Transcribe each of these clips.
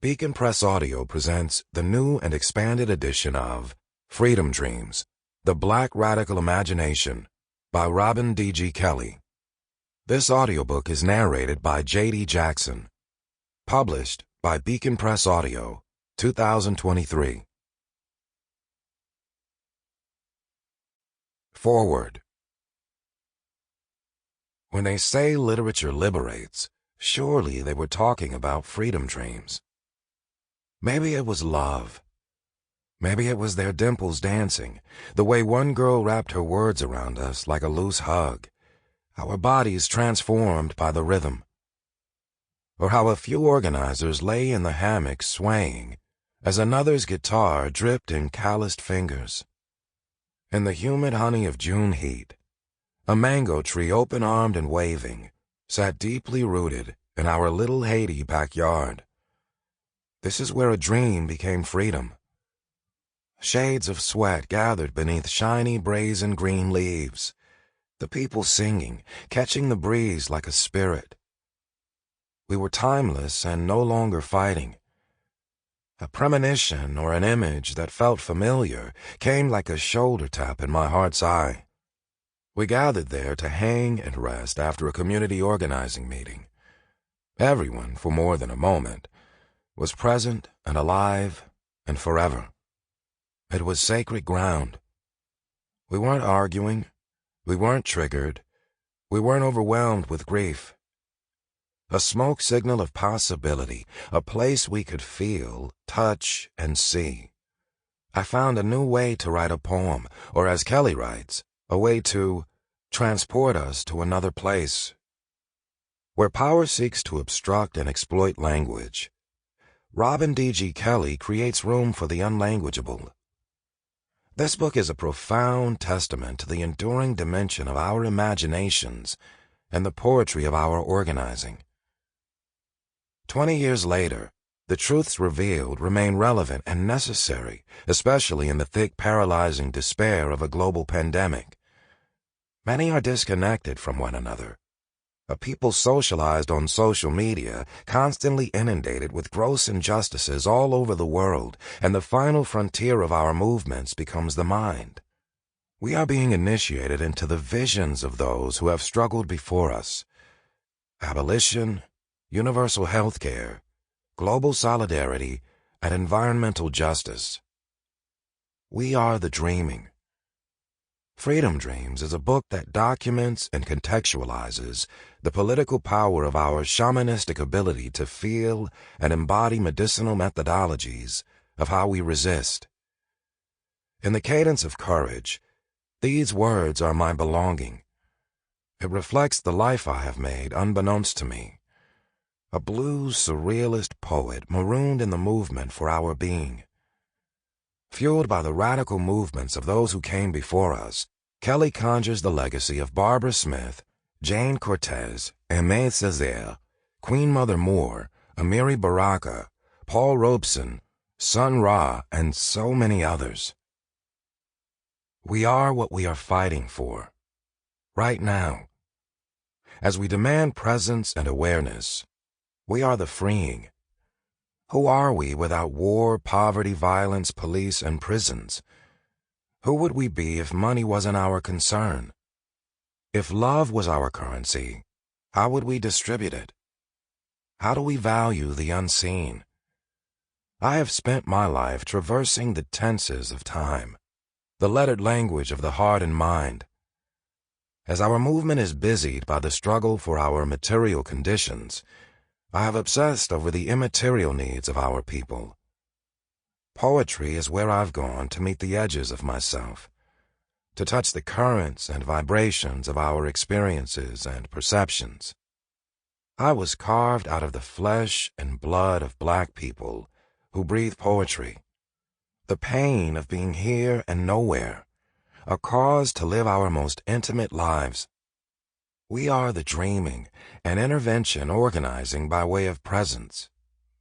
Beacon Press Audio presents the new and expanded edition of Freedom Dreams, The Black Radical Imagination by Robin D.G. Kelley. This audiobook is narrated by J.D. Jackson. Published by Beacon Press Audio, 2023. Foreword. When they say literature liberates, surely they were talking about freedom dreams. Maybe it was love. Maybe it was their dimples dancing, the way one girl wrapped her words around us like a loose hug, our bodies transformed by the rhythm. Or how a few organizers lay in the hammock swaying as another's guitar dripped in calloused fingers. In the humid honey of June heat, a mango tree open-armed and waving sat deeply rooted in our little Haiti backyard. This is where a dream became freedom. Shades of sweat gathered beneath shiny brazen green leaves, the people singing, catching the breeze like a spirit. We were timeless and no longer fighting. A premonition or an image that felt familiar came like a shoulder tap in my heart's eye. We gathered there to hang and rest after a community organizing meeting. Everyone, for more than a moment, was present and alive and forever. It was sacred ground. We weren't arguing. We weren't triggered. We weren't overwhelmed with grief. A smoke signal of possibility, a place we could feel, touch, and see. I found a new way to write a poem, or as Kelley writes, a way to transport us to another place. Where power seeks to obstruct and exploit language, Robin D.G. Kelley creates room for the unlanguageable. This book is a profound testament to the enduring dimension of our imaginations and the poetry of our organizing. 20 years later, the truths revealed remain relevant and necessary, especially in the thick, paralyzing despair of a global pandemic. Many are disconnected from one another. A people socialized on social media, constantly inundated with gross injustices all over the world, and the final frontier of our movements becomes the mind. We are being initiated into the visions of those who have struggled before us. Abolition, universal health care, global solidarity, and environmental justice. We are the dreaming. Freedom Dreams is a book that documents and contextualizes the political power of our shamanistic ability to feel and embody medicinal methodologies of how we resist. In the cadence of courage, these words are my belonging. It reflects the life I have made unbeknownst to me. A blues surrealist poet marooned in the movement for our being. Fueled by the radical movements of those who came before us, Kelley conjures the legacy of Barbara Smith, Jane Cortez, Aimé Césaire, Queen Mother Moore, Amiri Baraka, Paul Robeson, Sun Ra, and so many others. We are what we are fighting for, right now. As we demand presence and awareness, we are the freeing. Who are we without war, poverty, violence, police, and prisons? Who would we be if money wasn't our concern? If love was our currency, how would we distribute it? How do we value the unseen? I have spent my life traversing the tenses of time, the lettered language of the heart and mind. As our movement is busied by the struggle for our material conditions, I have obsessed over the immaterial needs of our people. Poetry is where I've gone to meet the edges of myself, to touch the currents and vibrations of our experiences and perceptions. I was carved out of the flesh and blood of Black people who breathe poetry, the pain of being here and nowhere, a cause to live our most intimate lives. We are the dreaming, an intervention organizing by way of presence.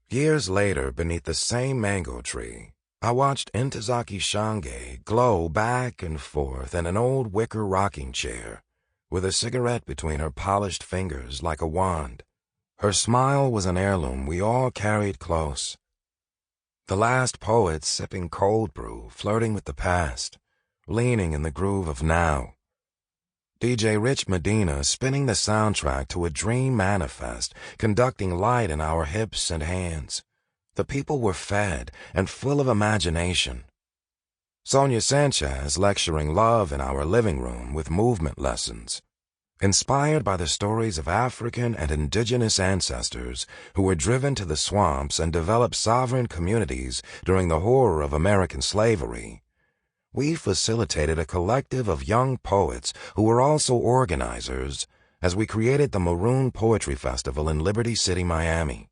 Years later, beneath the same mango tree, I watched Ntozake Shange glow back and forth in an old wicker rocking chair, with a cigarette between her polished fingers like a wand. Her smile was an heirloom we all carried close, The last poets sipping cold brew, flirting with the past, leaning in the groove of now. DJ Rich Medina spinning the soundtrack to a dream manifest, conducting light in our hips and hands. The people were fed and full of imagination. Sonia Sanchez lecturing love in our living room with movement lessons, inspired by the stories of African and indigenous ancestors who were driven to the swamps and developed sovereign communities during the horror of American slavery. We facilitated a collective of young poets who were also organizers as we created the Maroon Poetry Festival in Liberty City, Miami.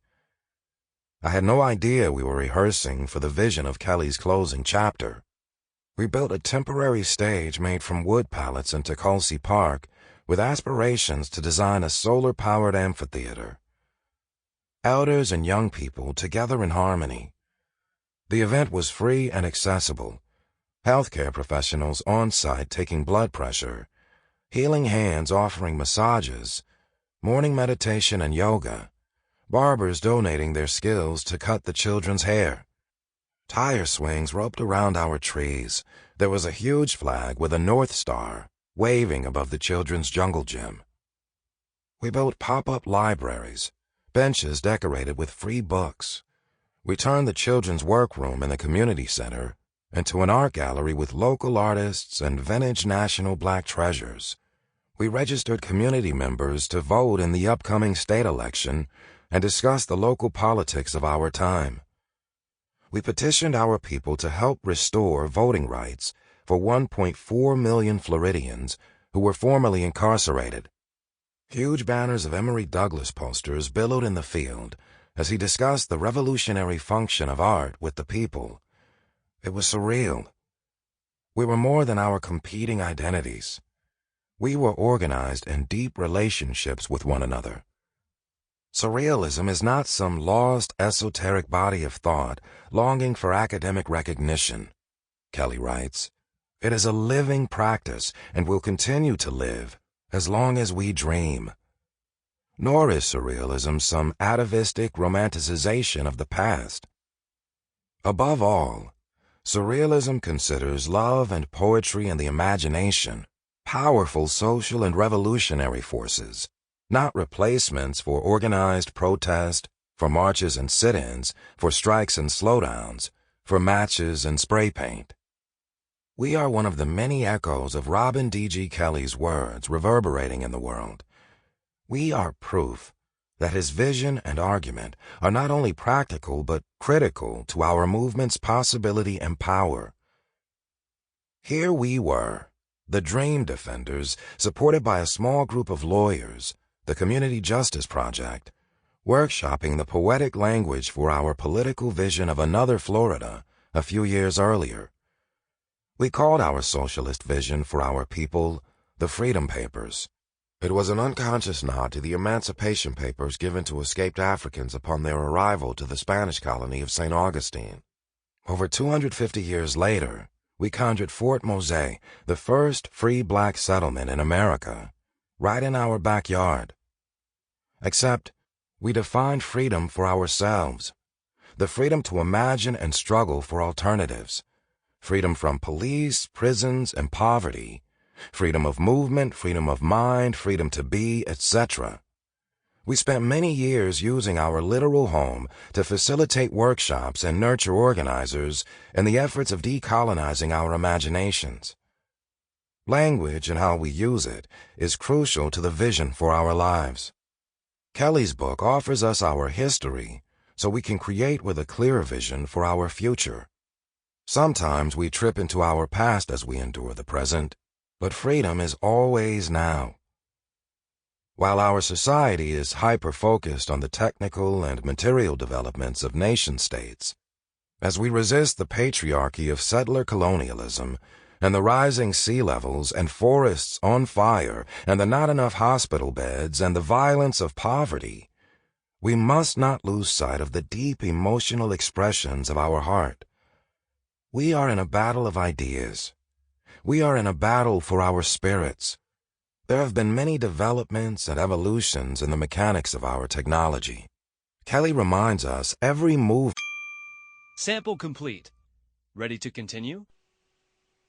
I had no idea we were rehearsing for the vision of Kelley's closing chapter. We built a temporary stage made from wood pallets in Tulsi Park with aspirations to design a solar-powered amphitheater. Elders and young people together in harmony. The event was free and accessible. Healthcare professionals on-site taking blood pressure, healing hands offering massages, morning meditation and yoga, barbers donating their skills to cut the children's hair. Tire swings roped around our trees. There was a huge flag with a North Star waving above the children's jungle gym. We built pop-up libraries, benches decorated with free books. We turned the children's workroom in the community center into an art gallery with local artists and vintage national black treasures. We registered community members to vote in the upcoming state election and discuss the local politics of our time. We petitioned our people to help restore voting rights for 1.4 million Floridians who were formerly incarcerated. Huge banners of Emory Douglas posters billowed in the field as he discussed the revolutionary function of art with the people. It was surreal. We were more than our competing identities. We were organized in deep relationships with one another. Surrealism is not some lost, esoteric body of thought longing for academic recognition, Kelley writes. It is a living practice and will continue to live as long as we dream. Nor is surrealism some atavistic romanticization of the past. Above all, surrealism considers love and poetry and the imagination powerful social and revolutionary forces, not replacements for organized protest, for marches and sit-ins, for strikes and slowdowns, for matches and spray paint. We are one of the many echoes of Robin D.G. Kelley's words reverberating in the world. We are proof that his vision and argument are not only practical but critical to our movement's possibility and power. Here we were, the Dream Defenders, supported by a small group of lawyers, the Community Justice Project, workshopping the poetic language for our political vision of another Florida a few years earlier. We called our socialist vision for our people the Freedom Papers. It was an unconscious nod to the Emancipation Papers given to escaped Africans upon their arrival to the Spanish colony of St. Augustine. Over 250 years later, we conjured Fort Mose, the first free black settlement in America, right in our backyard. Except, we defined freedom for ourselves, the freedom to imagine and struggle for alternatives, freedom from police, prisons, and poverty, freedom of movement, freedom of mind, freedom to be, etc. We spent many years using our literal home to facilitate workshops and nurture organizers in the efforts of decolonizing our imaginations. Language and how we use it is crucial to the vision for our lives. Kelley's book offers us our history so we can create with a clear vision for our future. Sometimes we trip into our past as we endure the present, but freedom is always now. While our society is hyper-focused on the technical and material developments of nation-states, as we resist the patriarchy of settler colonialism and the rising sea levels and forests on fire and the not enough hospital beds and the violence of poverty, we must not lose sight of the deep emotional expressions of our heart. We are in a battle of ideas. We are in a battle for our spirits. There have been many developments and evolutions in the mechanics of our technology. Kelley reminds us every move Sample complete. Ready to continue?